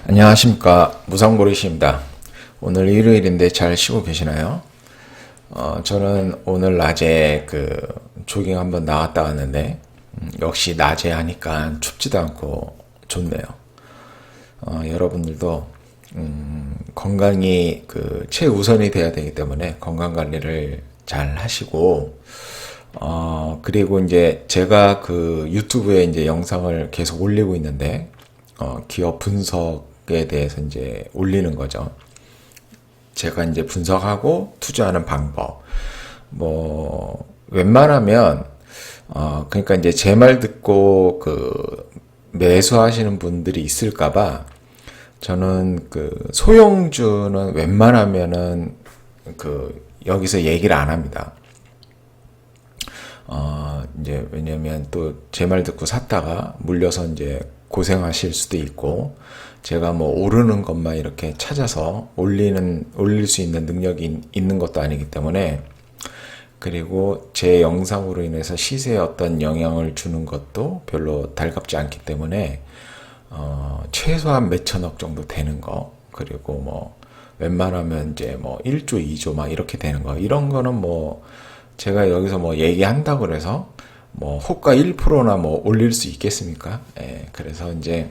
안녕하십니까, 무상보리시입니다. 오늘 일요일인데 잘 쉬고 계시나요? 저는 오늘 낮에 조깅 한번 나갔다 왔는데 역시 낮에 하니까 춥지도 않고 좋네요. 여러분들도 건강이 최우선이 돼야 되기 때문에 건강 관리를 잘 하시고, 그리고 이제 제가 유튜브에 이제 영상을 계속 올리고 있는데, 기업 분석에 대해서 이제 올리는 거죠. 제가 이제 분석하고 투자하는 방법. 웬만하면, 그러니까 이제 제 말 듣고 매수하시는 분들이 있을까봐 저는 소형주는 웬만하면은 여기서 얘기를 안 합니다. 이제 왜냐면 또 제 말 듣고 샀다가 물려서 이제 고생하실 수도 있고, 제가 오르는 것만 이렇게 찾아서 올릴 수 있는 능력이 있는 것도 아니기 때문에, 그리고 제 영상으로 인해서 시세에 어떤 영향을 주는 것도 별로 달갑지 않기 때문에, 최소한 몇천억 정도 되는 거, 그리고 웬만하면 이제 1조, 2조 막 이렇게 되는 거, 이런 거는 제가 여기서 얘기한다고 그래서 호가 1%나 올릴 수 있겠습니까? 예, 그래서 이제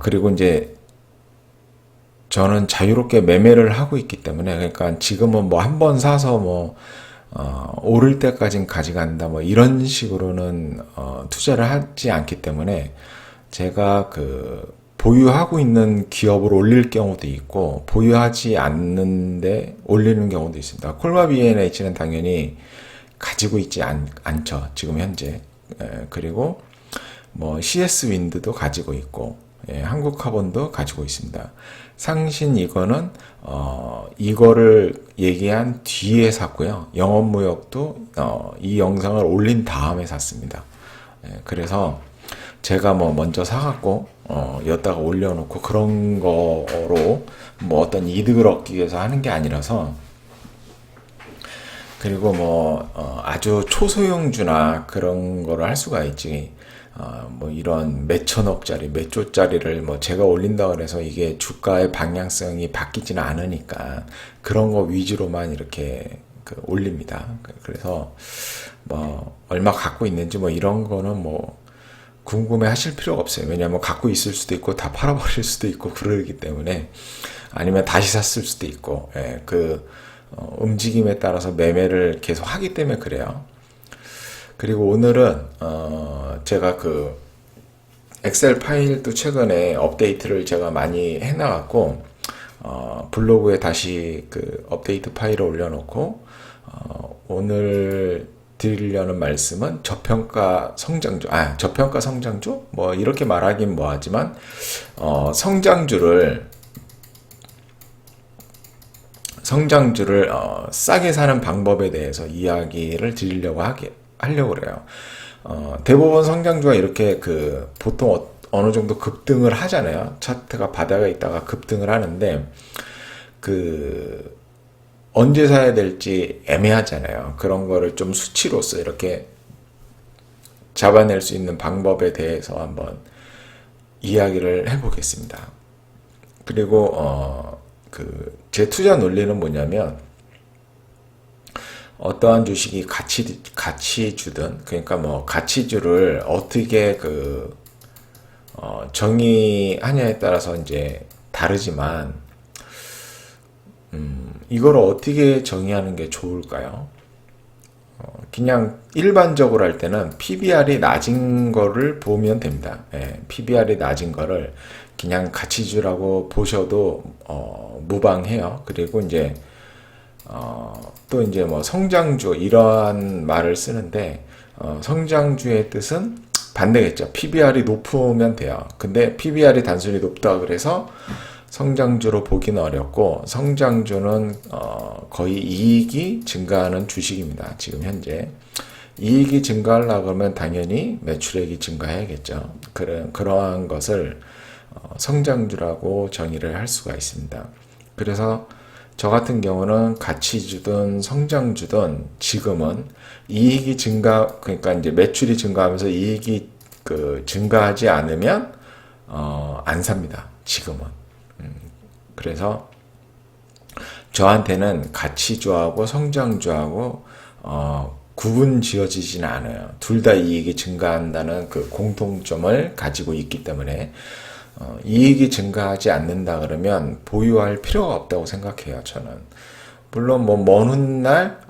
그리고 이제 저는 자유롭게 매매를 하고 있기 때문에, 그러니까 지금은 한 번 사서 오를 때까진 가져간다 이런 식으로는 투자를 하지 않기 때문에, 제가 보유하고 있는 기업을 올릴 경우도 있고 보유하지 않는데 올리는 경우도 있습니다. 콜마 B&H는 당연히 가지고 있지 않죠, 지금 현재. 그리고 CS 윈드도 가지고 있고, 한국카본도 가지고 있습니다. 상신 이거는 이거를 얘기한 뒤에 샀고요. 영업무역도 이 영상을 올린 다음에 샀습니다. 그래서 제가 먼저 사갖고 여기다가 올려놓고 그런 거로 어떤 이득을 얻기 위해서 하는 게 아니라서. 그리고 아주 초소형주나 그런 거를 할 수가 있지, 이런 몇천억짜리 몇 조짜리를 제가 올린다 그래서 이게 주가의 방향성이 바뀌지는 않으니까 그런 거 위주로만 이렇게 올립니다. 그래서 얼마 갖고 있는지 이런 거는 궁금해 하실 필요가 없어요. 왜냐하면 갖고 있을 수도 있고 다 팔아버릴 수도 있고 그러기 때문에, 아니면 다시 샀을 수도 있고, 움직임에 따라서 매매를 계속 하기 때문에 그래요. 그리고 오늘은 제가 엑셀 파일도 최근에 업데이트를 제가 많이 해나갔고, 블로그에 다시 업데이트 파일을 올려놓고, 오늘 드리려는 말씀은 저평가 성장주, 이렇게 말하긴 뭐하지만, 성장주를 싸게 사는 방법에 대해서 이야기를 드리려고 하려고 그래요. 대부분 성장주가 이렇게 보통 어느 정도 급등을 하잖아요. 차트가 바닥에 있다가 급등을 하는데, 언제 사야 될지 애매하잖아요. 그런 거를 좀 수치로서 이렇게 잡아낼 수 있는 방법에 대해서 한번 이야기를 해보겠습니다. 그리고 제 투자 논리는 뭐냐면, 어떠한 주식이 가치주든, 그러니까 가치주를 어떻게 정의하냐에 따라서 이제 다르지만, 이걸 어떻게 정의하는 게 좋을까요? 그냥 일반적으로 할 때는 PBR이 낮은 거를 보면 됩니다. PBR이 낮은 거를 그냥 가치주라고 보셔도 무방해요. 그리고 이제 또 이제 성장주 이러한 말을 쓰는데, 성장주의 뜻은 반대겠죠. PBR이 높으면 돼요. 근데 PBR이 단순히 높다 그래서 성장주로 보기는 어렵고, 성장주는 거의 이익이 증가하는 주식입니다. 지금 현재 이익이 증가하려고 그러면 당연히 매출액이 증가해야겠죠. 그러한 것을 성장주라고 정의를 할 수가 있습니다. 그래서 저 같은 경우는 가치주든 성장주든 지금은 이익이 증가, 그러니까 이제 매출이 증가하면서 이익이 증가하지 않으면 안 삽니다. 지금은. 그래서 저한테는 가치주하고 성장주하고 구분 지어지지는 않아요. 둘 다 이익이 증가한다는 그 공통점을 가지고 있기 때문에 이익이 증가하지 않는다 그러면 보유할 필요가 없다고 생각해요. 저는. 물론 뭐 먼 훗날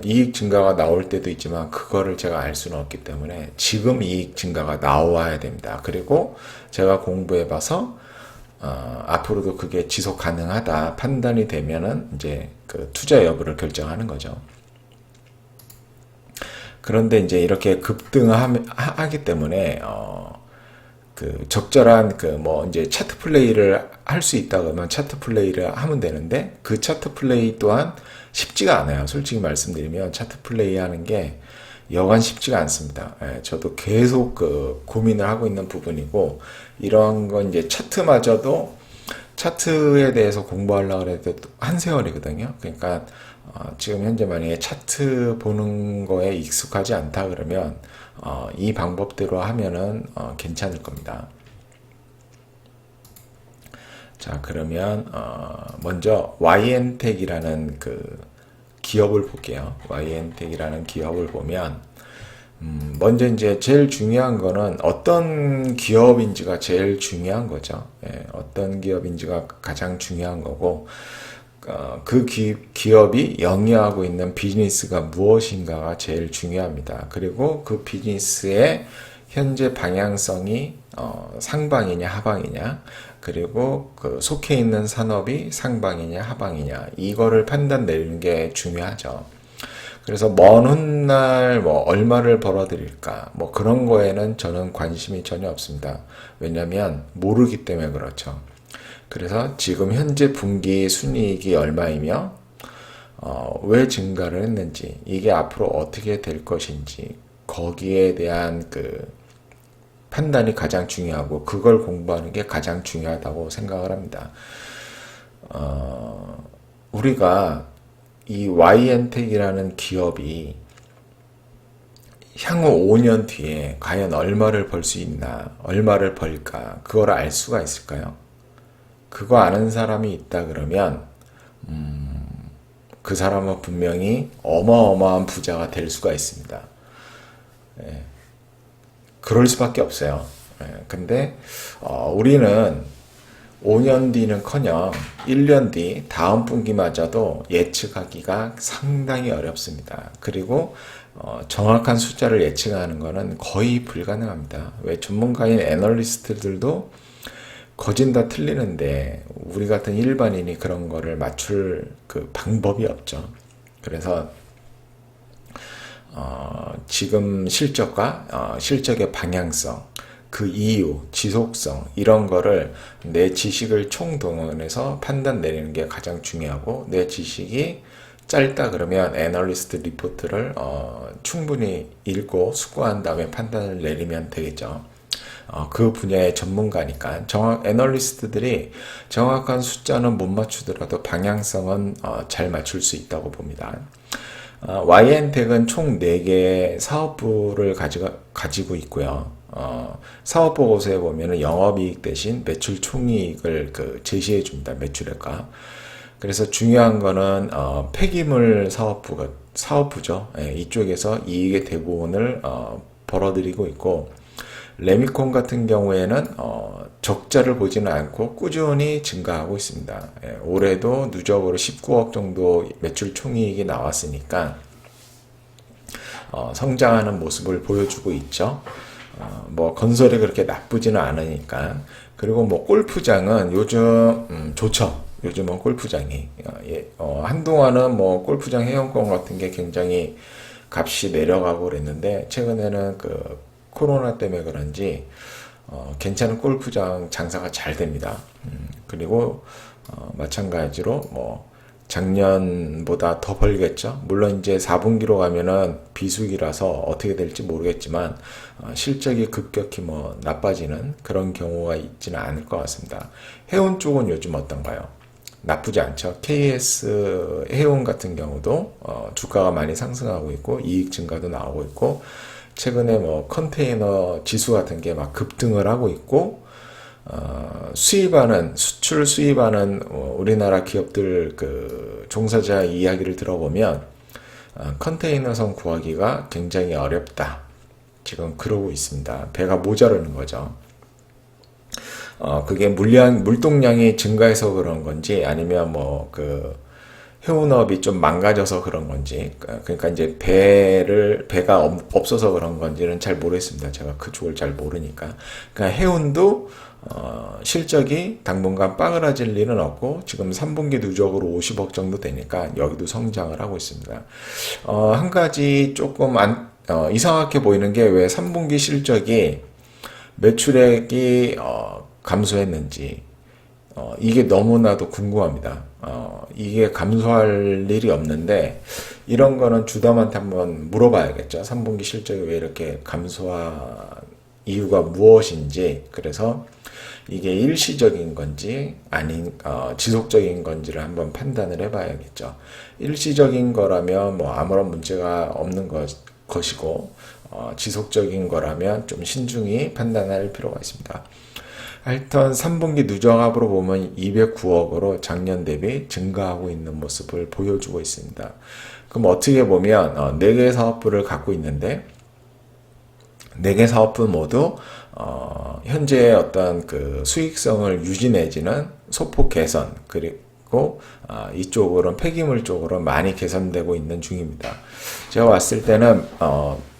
이익 증가가 나올 때도 있지만 그거를 제가 알 수는 없기 때문에 지금 이익 증가가 나와야 됩니다. 그리고 제가 공부해봐서 앞으로도 그게 지속 가능하다 판단이 되면은 이제 그 투자 여부를 결정하는 거죠. 그런데 이제 이렇게 급등하기 때문에 그 적절한 그 뭐 이제 차트 플레이를 할 수 있다 그러면 차트 플레이를 하면 되는데 그 차트 플레이 또한 쉽지가 않아요. 솔직히 말씀드리면 차트 플레이 하는 게 여간 쉽지가 않습니다. 예, 저도 계속 그 고민을 하고 있는 부분이고 이런 건 이제 차트마저도 차트에 대해서 공부하려고 해도 한 세월이거든요. 그러니까 지금 현재 만약에 차트 보는 거에 익숙하지 않다 그러면 이 방법대로 하면은 괜찮을 겁니다. 자, 그러면 먼저 YN텍이라는 그 기업을 볼게요. YN텍이라는 기업을 보면 먼저 이제 제일 중요한 거는 어떤 기업인지가 제일 중요한 거죠. 예, 어떤 기업인지가 가장 중요한 거고 그 기업이 영위하고 있는 비즈니스가 무엇인가가 제일 중요합니다. 그리고 그 비즈니스의 현재 방향성이 상방이냐 하방이냐 그리고 그 속해 있는 산업이 상방이냐 하방이냐 이거를 판단 내리는 게 중요하죠. 그래서 먼 훗날 뭐 얼마를 벌어들일까 뭐 그런 거에는 저는 관심이 전혀 없습니다. 왜냐하면 모르기 때문에 그렇죠. 그래서 지금 현재 분기 순이익이 얼마이며 왜 증가를 했는지 이게 앞으로 어떻게 될 것인지 거기에 대한 그 판단이 가장 중요하고 그걸 공부하는 게 가장 중요하다고 생각을 합니다. 우리가 이 YN텍이라는 기업이 향후 5년 뒤에 과연 얼마를 벌 수 있나, 얼마를 벌까, 그걸 알 수가 있을까요? 그거 아는 사람이 있다 그러면, 그 사람은 분명히 어마어마한 부자가 될 수가 있습니다. 예, 그럴 수밖에 없어요. 예, 근데, 우리는 5년 뒤는커녕 1년 뒤 다음 분기마저도 예측하기가 상당히 어렵습니다. 그리고 정확한 숫자를 예측하는 것은 거의 불가능합니다. 왜 전문가인 애널리스트들도 거진 다 틀리는데 우리 같은 일반인이 그런 거를 맞출 그 방법이 없죠. 그래서 지금 실적과 실적의 방향성 그 이유, 지속성 이런 거를 내 지식을 총동원해서 판단 내리는 게 가장 중요하고 내 지식이 짧다 그러면 애널리스트 리포트를 충분히 읽고 숙고한 다음에 판단을 내리면 되겠죠. 그 분야의 전문가니까 애널리스트들이 정확한 숫자는 못 맞추더라도 방향성은 잘 맞출 수 있다고 봅니다. YN텍은 총 4개의 사업부를 가지고 있고요. 사업보고서에 보면은 영업이익 대신 매출 총이익을 제시해 줍니다. 매출액과. 그래서 중요한 거는 폐기물 사업부죠. 예, 이쪽에서 이익의 대부분을 벌어들이고 있고 레미콘 같은 경우에는 적자를 보지는 않고 꾸준히 증가하고 있습니다. 예, 올해도 누적으로 19억 정도 매출 총이익이 나왔으니까 성장하는 모습을 보여주고 있죠. 뭐 건설이 그렇게 나쁘지는 않으니까. 그리고 뭐 골프장은 요즘 좋죠. 요즘은 골프장이 한동안은 뭐 골프장 회원권 같은 게 굉장히 값이 내려가고 그랬는데 최근에는 그 코로나 때문에 그런지 괜찮은 골프장 장사가 잘 됩니다. 그리고 마찬가지로 뭐 작년보다 더 벌겠죠. 물론 이제 4분기로 가면은 비수기라서 어떻게 될지 모르겠지만 실적이 급격히 뭐 나빠지는 그런 경우가 있지는 않을 것 같습니다. 해운 쪽은 요즘 어떤가요? 나쁘지 않죠. KS 해운 같은 경우도 주가가 많이 상승하고 있고 이익 증가도 나오고 있고 최근에 뭐 컨테이너 지수 같은 게 막 급등을 하고 있고 수입하는 수출 수입하는 우리나라 기업들 그 종사자 이야기를 들어보면 컨테이너선 구하기가 굉장히 어렵다. 지금 그러고 있습니다. 배가 모자라는 거죠. 그게 물동량이 증가해서 그런 건지 아니면 뭐 그 해운업이 좀 망가져서 그런 건지 그러니까 이제 배가 없어서 그런 건지는 잘 모르겠습니다. 제가 그쪽을 잘 모르니까. 그러니까 해운도 실적이 당분간 빠그라질 일은 없고 지금 3분기 누적으로 50억 정도 되니까 여기도 성장을 하고 있습니다. 한 가지 조금 이상하게 보이는 게 왜 3분기 실적이 매출액이 감소했는지 이게 너무나도 궁금합니다. 이게 감소할 일이 없는데 이런 거는 주담한테 한번 물어봐야겠죠. 3분기 실적이 왜 이렇게 감소한 이유가 무엇인지. 그래서 이게 일시적인 건지 아닌 지속적인 건지를 한번 판단을 해봐야겠죠. 일시적인 거라면 뭐 아무런 문제가 없는 것이고 지속적인 거라면 좀 신중히 판단할 필요가 있습니다. 하여튼 3분기 누적합으로 보면 209억으로 작년 대비 증가하고 있는 모습을 보여주고 있습니다. 그럼 어떻게 보면 4개 사업부를 갖고 있는데 4개 사업부 모두 현재 어떤 그 수익성을 유지 내지는 소폭 개선 그리고 이쪽으로는 폐기물 쪽으로 많이 개선되고 있는 중입니다. 제가 왔을 때는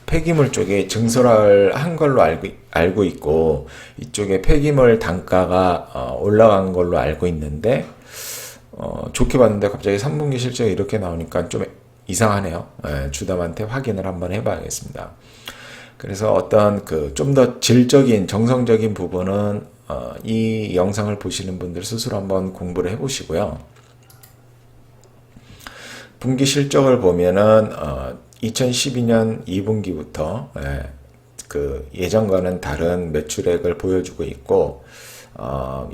폐기물 쪽에 증설을 한 걸로 알고 있고 이쪽에 폐기물 단가가 올라간 걸로 알고 있는데 좋게 봤는데 갑자기 3분기 실적이 이렇게 나오니까 좀 이상하네요. 주담한테 확인을 한번 해봐야겠습니다. 그래서 어떤 그 좀 더 질적인 정성적인 부분은 이 영상을 보시는 분들 스스로 한번 공부를 해보시고요. 분기 실적을 보면은 2012년 2분기부터 그 예전과는 다른 매출액을 보여주고 있고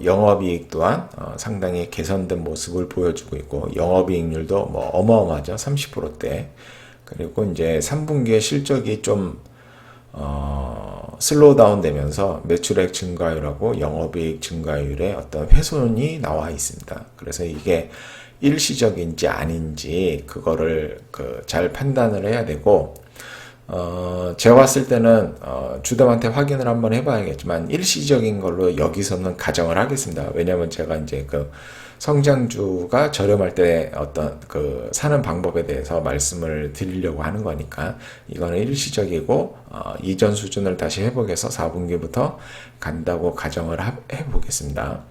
영업이익 또한 상당히 개선된 모습을 보여주고 있고 영업이익률도 뭐 어마어마하죠. 30%대. 그리고 이제 3분기의 실적이 좀 슬로우 다운 되면서 매출액 증가율하고 영업이익 증가율에 어떤 훼손이 나와 있습니다. 그래서 이게 일시적인지 아닌지 그거를 잘 판단을 해야 되고 제가 봤을 때는 주담한테 확인을 한번 해봐야겠지만 일시적인 걸로 여기서는 가정을 하겠습니다. 왜냐하면 제가 이제 그 성장주가 저렴할 때 어떤 그 사는 방법에 대해서 말씀을 드리려고 하는 거니까 이거는 일시적이고 이전 수준을 다시 회복해서 4분기부터 간다고 가정을 해보겠습니다.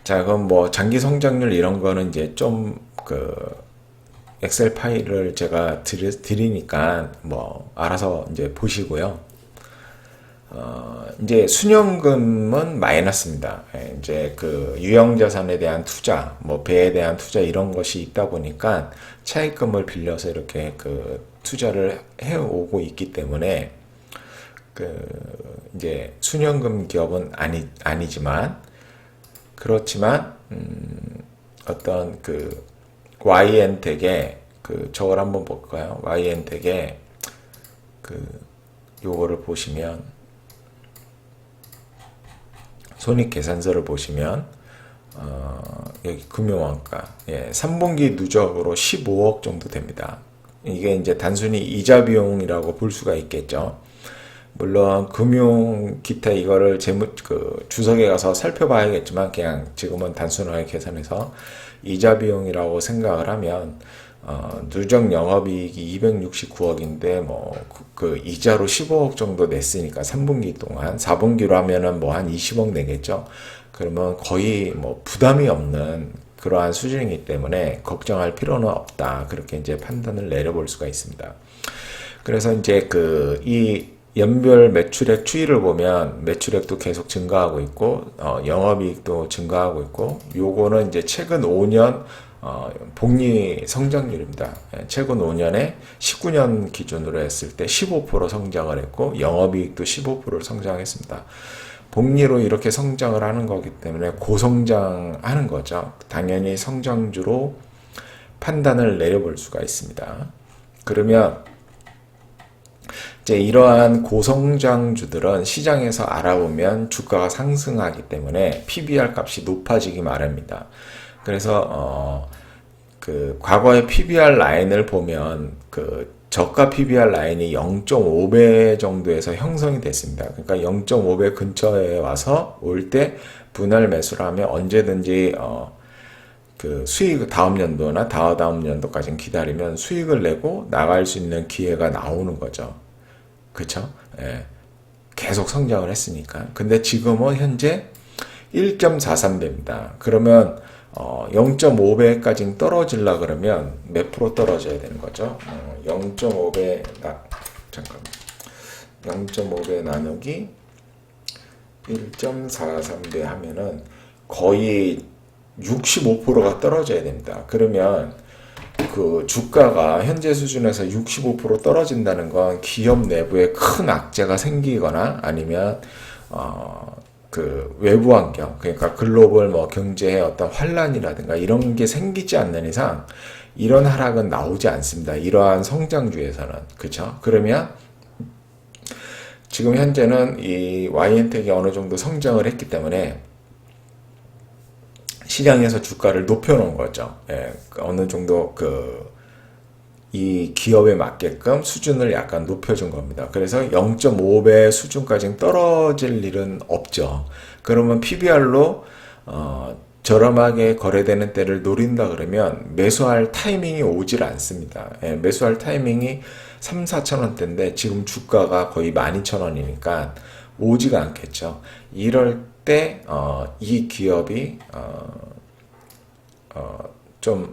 자, 그럼 뭐 장기 성장률 이런 거는 이제 좀 그 엑셀 파일을 제가 드리니까 뭐 알아서 이제 보시고요. 이제 순연금은 마이너스입니다. 이제 그 유형자산에 대한 투자, 뭐 배에 대한 투자 이런 것이 있다 보니까 차익금을 빌려서 이렇게 그 투자를 해오고 있기 때문에 그 이제 순연금 기업은 아니지만 그렇지만 어떤 그 YN텍의 그 저걸 한번 볼까요? YN텍의 그 요거를 보시면 손익계산서를 보시면 여기 금융원가 3분기 누적으로 15억 정도 됩니다. 이게 이제 단순히 이자 비용이라고 볼 수가 있겠죠. 물론 금융 기타 이거를 주석에 가서 살펴봐야겠지만 그냥 지금은 단순하게 계산해서 이자 비용이라고 생각을 하면 누적 영업이익이 269억인데 뭐 그 이자로 15억 정도 냈으니까 3분기 동안 4분기로 하면은 뭐 한 20억 내겠죠. 그러면 거의 뭐 부담이 없는 그러한 수준이기 때문에 걱정할 필요는 없다. 그렇게 이제 판단을 내려볼 수가 있습니다. 그래서 이제 이 연별 매출액 추이를 보면 매출액도 계속 증가하고 있고 영업이익도 증가하고 있고 요거는 이제 최근 5년 복리 성장률입니다. 최근 5년에 19년 기준으로 했을 때 15% 성장을 했고 영업이익도 15%를 성장했습니다. 복리로 이렇게 성장을 하는 거기 때문에 고성장하는 거죠. 당연히 성장주로 판단을 내려볼 수가 있습니다. 그러면 이제 이러한 고성장주들은 시장에서 알아보면 주가가 상승하기 때문에 PBR 값이 높아지기 마련입니다. 그래서 그 과거의 PBR 라인을 보면 그 저가 PBR 라인이 0.5배 정도에서 형성이 됐습니다. 그러니까 0.5배 근처에 와서 올 때 분할 매수를 하면 언제든지 그 수익 다음 연도나 다다음 연도까지 기다리면 수익을 내고 나갈 수 있는 기회가 나오는 거죠. 그쵸? 예. 계속 성장을 했으니까. 근데 지금은 현재 1.43배입니다. 그러면 0.5배까지 떨어지려 그러면 몇 프로 떨어져야 되는 거죠? 0.5배 잠깐 0.5배 나누기 1.43배 하면은 거의 65%가 떨어져야 됩니다. 그러면 그 주가가 현재 수준에서 65% 떨어진다는 건 기업 내부에 큰 악재가 생기거나 아니면 그 외부 환경, 그러니까 글로벌 뭐 경제의 어떤 환란이라든가 이런 게 생기지 않는 이상 이런 하락은 나오지 않습니다. 이러한 성장주에서는. 그렇죠? 그러면 지금 현재는 이 YN텍이 어느 정도 성장을 했기 때문에 시장에서 주가를 높여놓은 거죠. 예, 어느 정도 이 기업에 맞게끔 수준을 약간 높여준 겁니다. 그래서 0.5배 수준까지 떨어질 일은 없죠. 그러면 PBR로 저렴하게 거래되는 때를 노린다 그러면 매수할 타이밍이 오질 않습니다. 예, 매수할 타이밍이 3, 4천 원대인데 지금 주가가 거의 12,000원이니까 오지가 않겠죠. 이럴 때 이 기업이 좀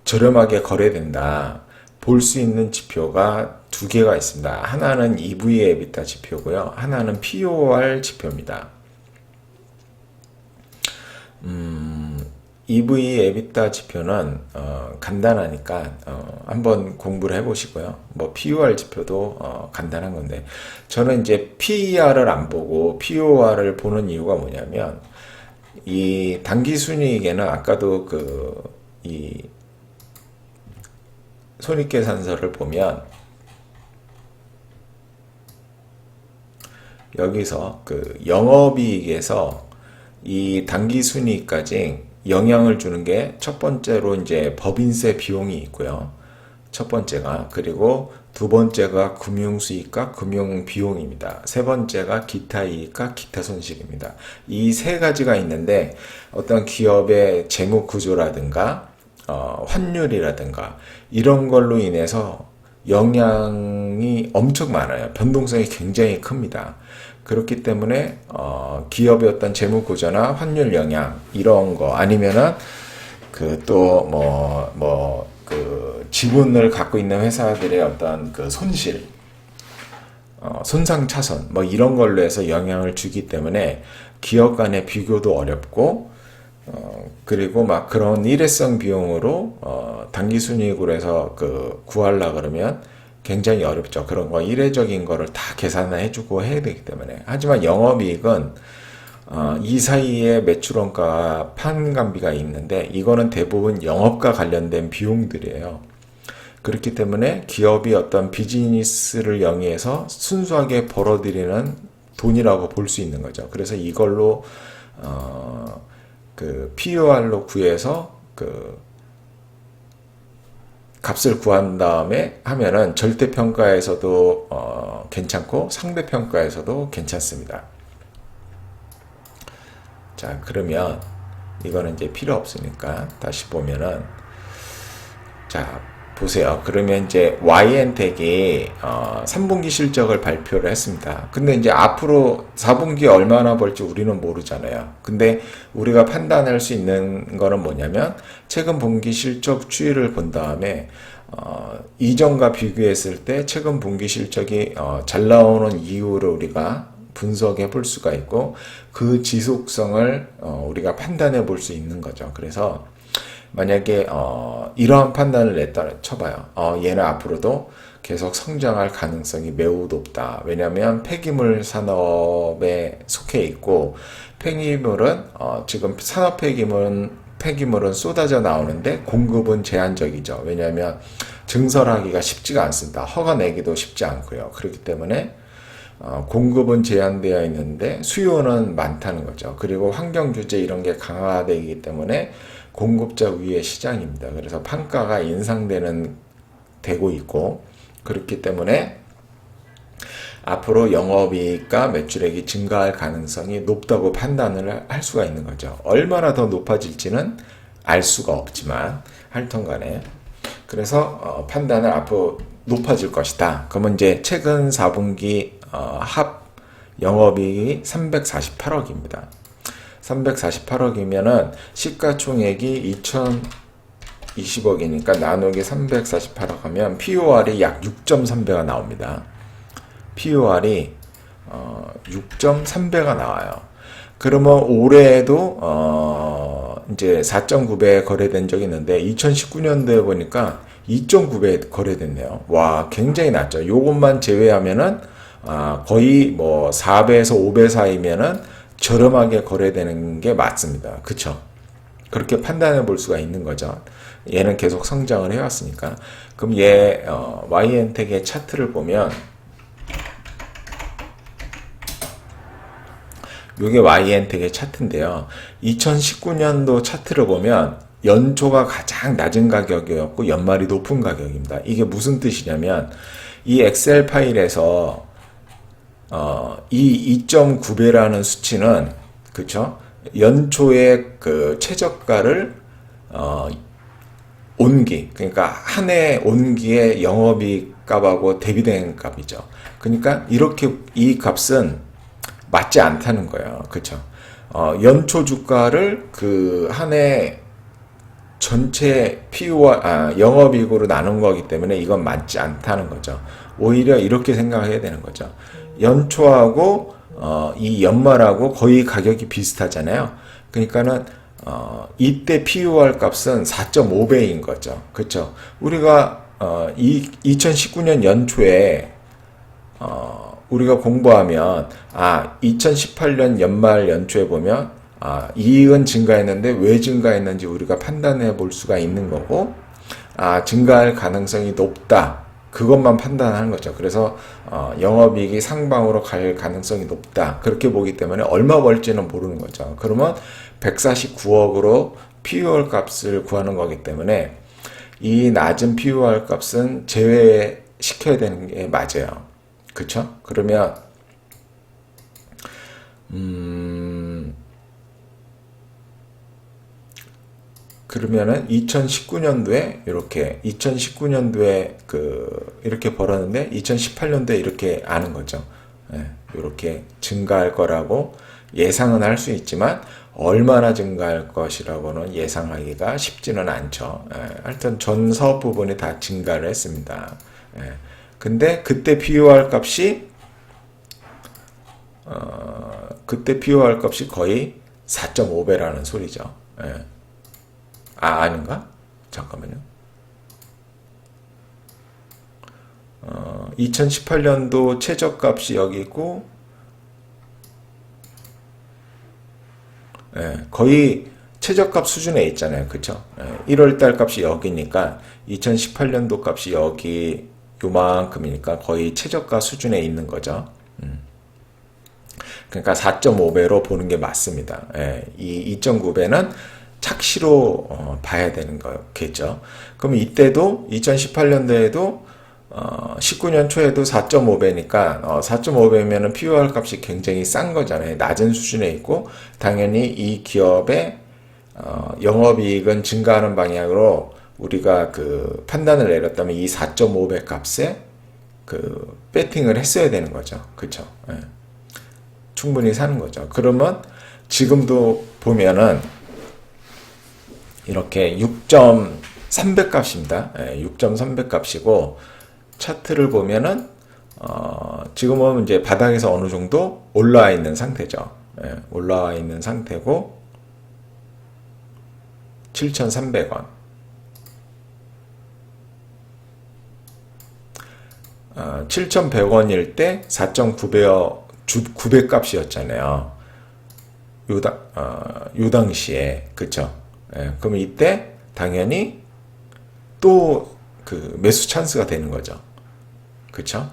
저렴하게 거래된다 볼 수 있는 지표가 두 개가 있습니다. 하나는 EV EBITDA 지표고요. 하나는 POR 지표입니다. EV EBITDA 지표는 간단하니까 한번 공부를 해보시고요. 뭐 POR 지표도 간단한 건데 저는 이제 PER을 안 보고 POR을 보는 이유가 뭐냐면 이 당기순이익에는 아까도 이 손익계산서를 보면 여기서 그 영업이익에서 이 당기순이익까지 영향을 주는 게 첫 번째로 이제 법인세 비용이 있고요. 첫 번째가. 그리고 두 번째가 금융수익과 금융비용입니다. 세 번째가 기타 이익과 기타 손실입니다. 이 세 가지가 있는데 어떤 기업의 재무 구조라든가 환율이라든가 이런 걸로 인해서 영향이 엄청 많아요. 변동성이 굉장히 큽니다. 그렇기 때문에 기업의 어떤 재무 구조나 환율 영향 이런 거 아니면은 지분을 갖고 있는 회사들의 어떤 그 손실, 손상차손 뭐 이런 걸로 해서 영향을 주기 때문에 기업 간의 비교도 어렵고 그리고 막 그런 일회성 비용으로 당기순이익으로 해서 구하려 그러면 굉장히 어렵죠. 그런 거 일회적인 거를 다 계산을 해주고 해야 되기 때문에. 하지만 영업이익은 이 사이에 매출원가와 판관비가 있는데 이거는 대부분 영업과 관련된 비용들이에요. 그렇기 때문에 기업이 어떤 비즈니스를 영위해서 순수하게 벌어들이는 돈이라고 볼 수 있는 거죠. 그래서 이걸로 POR로 구해서 값을 구한 다음에 하면은 절대평가에서도 괜찮고 상대평가에서도 괜찮습니다. 자, 그러면 이거는 이제 필요 없으니까 다시 보면은 자, 보세요. 그러면 이제 YN텍이 3분기 실적을 발표를 했습니다. 근데 이제 앞으로 4분기 얼마나 벌지 우리는 모르잖아요. 근데 우리가 판단할 수 있는 거는 뭐냐면 최근 분기 실적 추이를 본 다음에 이전과 비교했을 때 최근 분기 실적이 잘 나오는 이유를 우리가 분석해 볼 수가 있고 그 지속성을 우리가 판단해 볼 수 있는 거죠. 그래서 만약에 이러한 판단을 냈다 쳐봐요. 얘는 앞으로도 계속 성장할 가능성이 매우 높다. 왜냐하면 폐기물 산업에 속해 있고 폐기물은 지금 산업 폐기물은 쏟아져 나오는데 공급은 제한적이죠. 왜냐하면 증설하기가 쉽지가 않습니다. 허가 내기도 쉽지 않고요. 그렇기 때문에 공급은 제한되어 있는데 수요는 많다는 거죠. 그리고 환경 규제 이런 게 강화되기 때문에 공급자 위의 시장입니다. 그래서 판가가 되고 있고, 그렇기 때문에 앞으로 영업이익과 매출액이 증가할 가능성이 높다고 판단을 할 수가 있는 거죠. 얼마나 더 높아질지는 알 수가 없지만 하여튼 간에 그래서 판단을 앞으로 높아질 것이다. 그러면 이제 최근 4분기 합 영업이익이 348억입니다. 348억이면은 시가총액이 2020억이니까 나누기 348억 하면 POR이 약 6.3배가 나옵니다. POR이 6.3배가 나와요. 그러면 올해에도 이제 4.9배 거래된 적이 있는데 2019년도에 보니까 2.9배 거래됐네요. 와, 굉장히 낮죠. 요것만 제외하면은 거의 뭐 4배에서 5배 사이면은 저렴하게 거래되는 게 맞습니다. 그쵸? 그렇게 판단해 볼 수가 있는 거죠. 얘는 계속 성장을 해왔으니까. 그럼 얘 YN텍의 차트를 보면 요게 YN텍의 차트인데요. 2019년도 차트를 보면 연초가 가장 낮은 가격이었고 연말이 높은 가격입니다. 이게 무슨 뜻이냐면 이 엑셀 파일에서 이 2.9배라는 수치는 그쵸? 연초의 그 최저가를 온기, 그러니까 한 해 온기의 영업이익 값하고 대비된 값이죠. 그러니까 이렇게 이 값은 맞지 않다는 거예요. 그쵸? 연초 주가를 그 한 해 전체 PU와 영업이익으로 나눈 거기 때문에 이건 맞지 않다는 거죠. 오히려 이렇게 생각해야 되는 거죠. 연초하고 이 연말하고 거의 가격이 비슷하잖아요. 그러니까는 이때 PUR 값은 4.5배인 거죠. 그렇죠? 우리가 2019년 연초에 우리가 공부하면 2018년 연말 연초에 보면 이익은 증가했는데 왜 증가했는지 우리가 판단해 볼 수가 있는 거고, 증가할 가능성이 높다. 그것만 판단하는 거죠. 그래서 영업이익이 상방으로 갈 가능성이 높다. 그렇게 보기 때문에 얼마 벌지는 모르는 거죠. 그러면 149억으로 PUR 값을 구하는 거기 때문에 이 낮은 PUR 값은 제외시켜야 되는 게 맞아요. 그쵸? 그러면 그러면은 2019년도에 이렇게 벌었는데 2018년도에 이렇게 아는 거죠. 이렇게 증가할 거라고 예상은 할 수 있지만 얼마나 증가할 것이라고는 예상하기가 쉽지는 않죠. 하여튼 전 사업 부분이 다 증가를 했습니다. 근데 그때 PUR 값이 거의 4.5배라는 소리죠. 아닌가? 잠깐만요. 2018년도 최저값이 여기 있고, 거의 최저값 수준에 있잖아요. 그쵸? 1월달 값이 여기니까 2018년도 값이 여기 요만큼이니까 거의 최저가 수준에 있는 거죠. 그러니까 4.5배로 보는 게 맞습니다. 이 2.9배는 착시로 봐야 되는 거겠죠. 그럼 이때도 2018년도에도 19년 초에도 4.5배니까 4.5배면은 PUR 값이 굉장히 싼 거잖아요. 낮은 수준에 있고 당연히 이 기업의 영업이익은 증가하는 방향으로 우리가 그 판단을 내렸다면 이 4.5배 값에 그 배팅을 했어야 되는 거죠. 그쵸? 충분히 사는 거죠. 그러면 지금도 보면은 이렇게 6.3배 값입니다. 6.3배 값이고 차트를 보면은 지금은 이제 바닥에서 어느 정도 올라와 있는 상태죠. 올라와 있는 상태고 7,300원. 7,100원일 때 4.9배 값이었잖아요. 요 당시에. 그쵸? 그럼 이때 당연히 또 그 매수 찬스가 되는 거죠. 그쵸?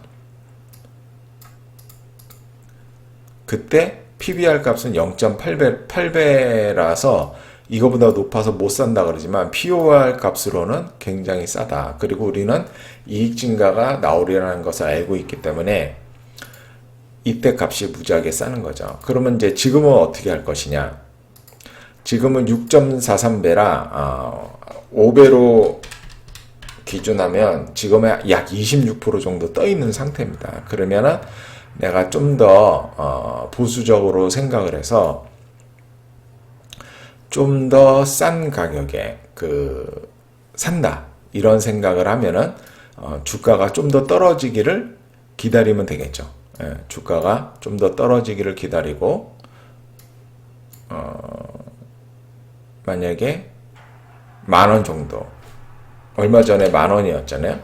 그때 PBR 값은 0.8배라서 이거보다 높아서 못 산다 그러지만 POR 값으로는 굉장히 싸다. 그리고 우리는 이익 증가가 나오리라는 것을 알고 있기 때문에 이때 값이 무지하게 싸는 거죠. 그러면 이제 지금은 어떻게 할 것이냐? 지금은 6.43배라 5배로 기준하면 지금의 약 26% 정도 떠 있는 상태입니다. 그러면은 내가 좀 더 보수적으로 생각을 해서 좀 더 싼 가격에 산다 이런 생각을 하면은 주가가 좀 더 떨어지기를 기다리면 되겠죠. 예, 주가가 좀 더 떨어지기를 기다리고 만약에 10,000원 정도, 얼마 전에 10,000원이었잖아요.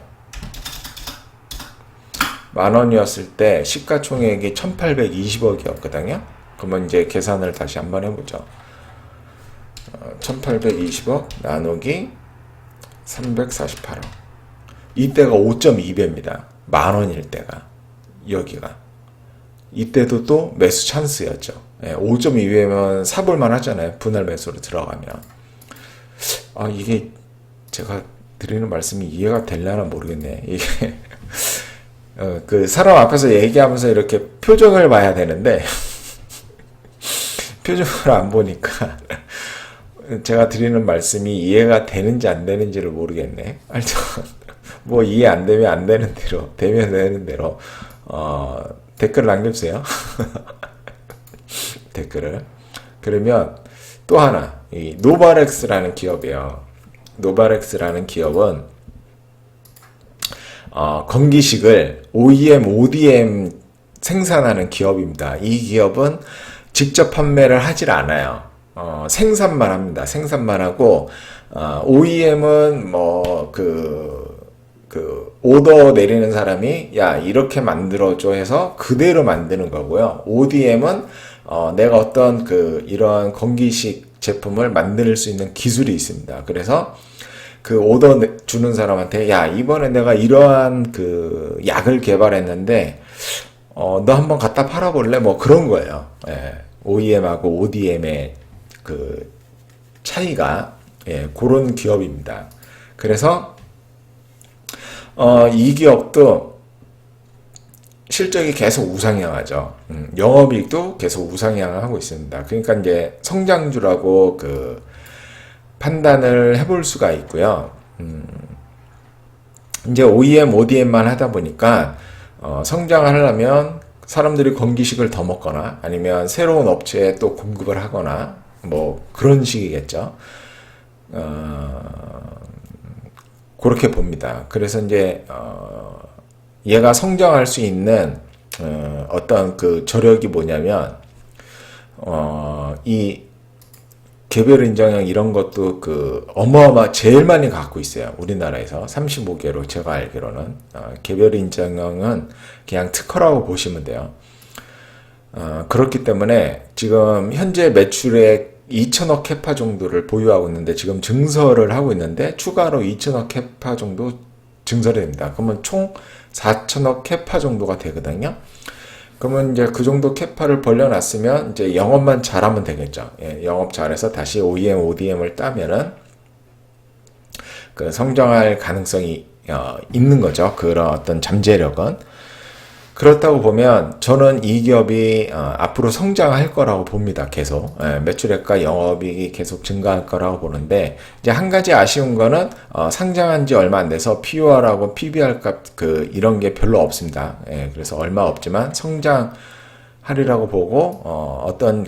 10,000원이었을 때 시가총액이 1,820억이었거든요. 그러면 이제 계산을 다시 한번 해보죠. 1,820억 나누기 348억. 이때가 5.2배입니다. 10,000원일 때가. 여기가. 이때도 또 매수 찬스였죠. 5.2배면 사볼만 하잖아요. 분할 매수로 들어가면. 이게 제가 드리는 말씀이 이해가 되려나 모르겠네. 이게 그 사람 앞에서 얘기하면서 이렇게 표정을 봐야 되는데 표정을 안 보니까 제가 드리는 말씀이 이해가 되는지 안 되는지를 모르겠네. 하여튼 뭐 이해 안 되면 안 되는 대로, 되면 되는 대로 댓글 남겨주세요. 댓글을. 그러면 또 하나, 이 노바렉스라는 기업이에요. 노바렉스라는 기업은 건기식을 OEM, ODM 생산하는 기업입니다. 이 기업은 직접 판매를 하질 않아요. 생산만 합니다. 생산만 하고 OEM은 오더 내리는 사람이 야 이렇게 만들어줘 해서 그대로 만드는 거고요. ODM은 내가 어떤 이런 건기식 제품을 만들 수 있는 기술이 있습니다. 그래서 그 오더 주는 사람한테 야 이번에 내가 이러한 약을 개발했는데 너 한번 갖다 팔아볼래? 뭐 그런 거예요. 예, OEM하고 ODM의 차이가 그런 기업입니다. 그래서 이 기업도 실적이 계속 우상향하죠. 영업이익도 계속 우상향을 하고 있습니다. 그러니까 이제 성장주라고 판단을 해볼 수가 있고요. 이제 OEM, ODM만 하다 보니까 성장을 하려면 사람들이 건기식을 더 먹거나 아니면 새로운 업체에 또 공급을 하거나 뭐 그런 식이겠죠. 그렇게 봅니다. 그래서 이제 얘가 성장할 수 있는 어떤 저력이 뭐냐면 이 개별 인정형 이런 것도 제일 많이 갖고 있어요. 우리나라에서 35개로 제가 알기로는 개별 인정형은 그냥 특허라고 보시면 돼요. 그렇기 때문에 지금 현재 매출액 2천억 캐파 정도를 보유하고 있는데 지금 증설을 하고 있는데 추가로 2천억 캐파 정도 증설이 됩니다. 그러면 총 4천억 캐파 정도가 되거든요. 그러면 이제 그 정도 캐파를 벌려놨으면 이제 영업만 잘하면 되겠죠. 영업 잘해서 다시 OEM, ODM을 따면은 성장할 가능성이 있는 거죠. 그런 어떤 잠재력은. 그렇다고 보면 저는 이 기업이 앞으로 성장할 거라고 봅니다. 계속 매출액과 영업이익이 계속 증가할 거라고 보는데 이제 한 가지 아쉬운 거는 상장한 지 얼마 안 돼서 POR하고 PBR 값 이런 게 별로 없습니다. 그래서 얼마 없지만 성장하리라고 보고 어떤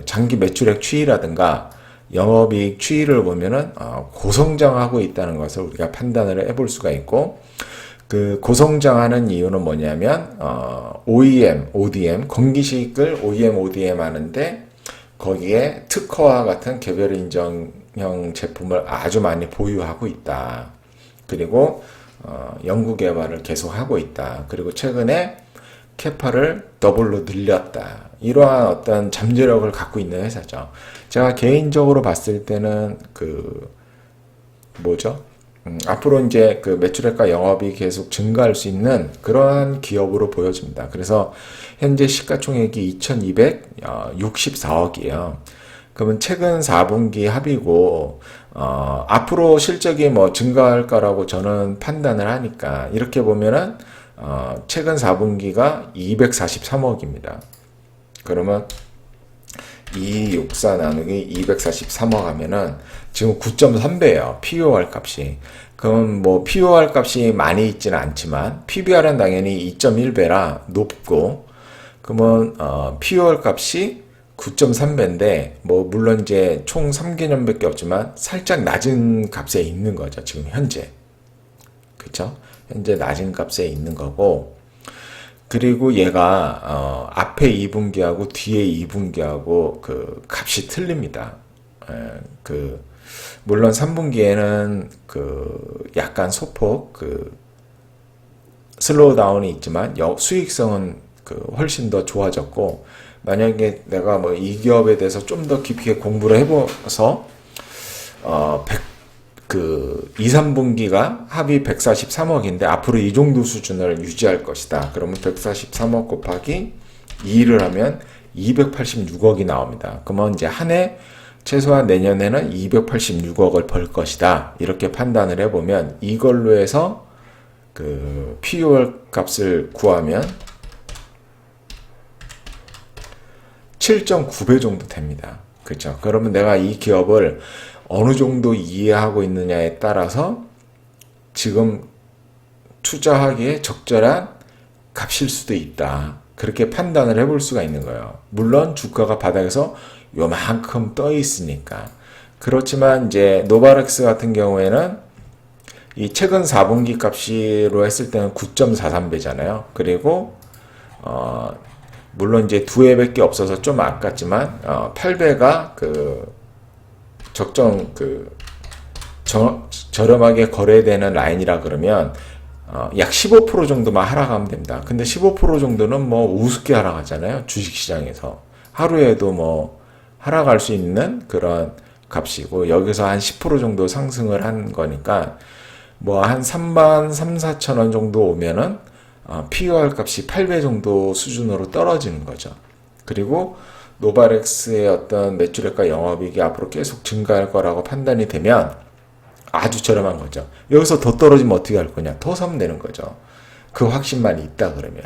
장기 매출액 추이라든가 영업이익 추이를 보면은 고성장하고 있다는 것을 우리가 판단을 해볼 수가 있고. 고성장하는 이유는 뭐냐면 OEM, ODM, 건기식을 OEM, ODM 하는데 거기에 특허와 같은 개별 인정형 제품을 아주 많이 보유하고 있다. 그리고 연구 개발을 계속하고 있다. 그리고 최근에 캐파를 더블로 늘렸다. 이러한 어떤 잠재력을 갖고 있는 회사죠. 제가 개인적으로 봤을 때는 뭐죠? 앞으로 이제 그 매출액과 영업이 계속 증가할 수 있는 그러한 기업으로 보여집니다. 그래서 현재 시가총액이 2264억이에요. 그러면 최근 4분기 합이고, 앞으로 실적이 뭐 증가할 거라고 저는 판단을 하니까, 이렇게 보면은, 최근 4분기가 243억입니다. 그러면 264 나누기 243억 하면은 지금 9.3배예요. POR 값이. 그럼 뭐 POR 값이 많이 있지는 않지만 PBR은 당연히 2.1배라 높고, 그러면 POR 값이 9.3배인데 뭐 물론 이제 총 3개년밖에 없지만 살짝 낮은 값에 있는 거죠. 지금 현재. 그렇죠? 현재 낮은 값에 있는 거고, 그리고 얘가 앞에 2분기하고 뒤에 2분기하고 그 값이 틀립니다. 그 물론 3분기에는 그 약간 소폭 그 슬로우 다운이 있지만 수익성은 그 훨씬 더 좋아졌고, 만약에 내가 뭐 이 기업에 대해서 좀 더 깊게 공부를 해봐서 2, 3분기가 합이 143억인데 앞으로 이 정도 수준을 유지할 것이다. 그러면 143억 곱하기 2를 하면 286억이 나옵니다. 그러면 이제 한 해 최소한 내년에는 286억을 벌 것이다. 이렇게 판단을 해보면 이걸로 해서 그 POR 값을 구하면 7.9배 정도 됩니다. 그렇죠? 그러면 내가 이 기업을 어느 정도 이해하고 있느냐에 따라서 지금 투자하기에 적절한 값일 수도 있다. 그렇게 판단을 해볼 수가 있는 거예요. 물론 주가가 바닥에서 요만큼 떠 있으니까. 그렇지만 이제 노바렉스 같은 경우에는 이 최근 4분기 값으로 했을 때는 9.43배잖아요. 그리고 물론 이제 2배밖에 없어서 좀 아깝지만 8배가 그 적정 저렴하게 거래되는 라인이라 그러면 약 15% 정도만 하락하면 됩니다. 근데 15% 정도는 뭐 우습게 하락하잖아요. 주식시장에서 하루에도 뭐 하락할 수 있는 그런 값이고, 여기서 한 10% 정도 상승을 한 거니까 뭐 한 3만 3, 4천 원 정도 오면은 POR 값이 8배 정도 수준으로 떨어지는 거죠. 그리고 노바렉스의 어떤 매출액과 영업이익이 앞으로 계속 증가할 거라고 판단이 되면 아주 저렴한 거죠. 여기서 더 떨어지면 어떻게 할 거냐? 더 사면 되는 거죠. 그 확신만 있다 그러면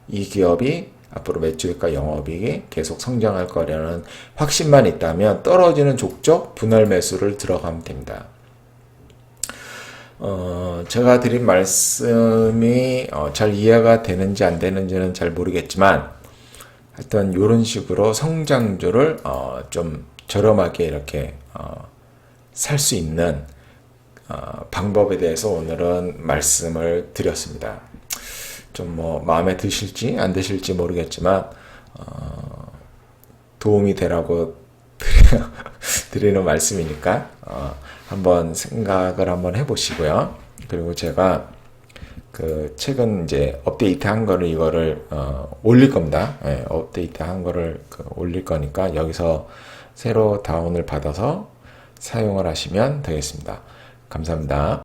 이 기업이 앞으로 매출액과 영업이익이 계속 성장할 거라는 확신만 있다면 떨어지는 족적 분할 매수를 들어가면 됩니다. 제가 드린 말씀이 잘 이해가 되는지 안 되는지는 잘 모르겠지만, 하여튼 이런 식으로 성장주를 좀 저렴하게 이렇게 살 수 있는 방법에 대해서 오늘은 말씀을 드렸습니다. 좀 뭐 마음에 드실지 안 드실지 모르겠지만 도움이 되라고 드리는 말씀이니까 한번 생각을 한번 해보시고요. 그리고 제가 그 최근 이제 업데이트 한 거를 이거를 올릴 겁니다. 예, 업데이트 한 거를 올릴 거니까 여기서 새로 다운을 받아서 사용을 하시면 되겠습니다. 감사합니다.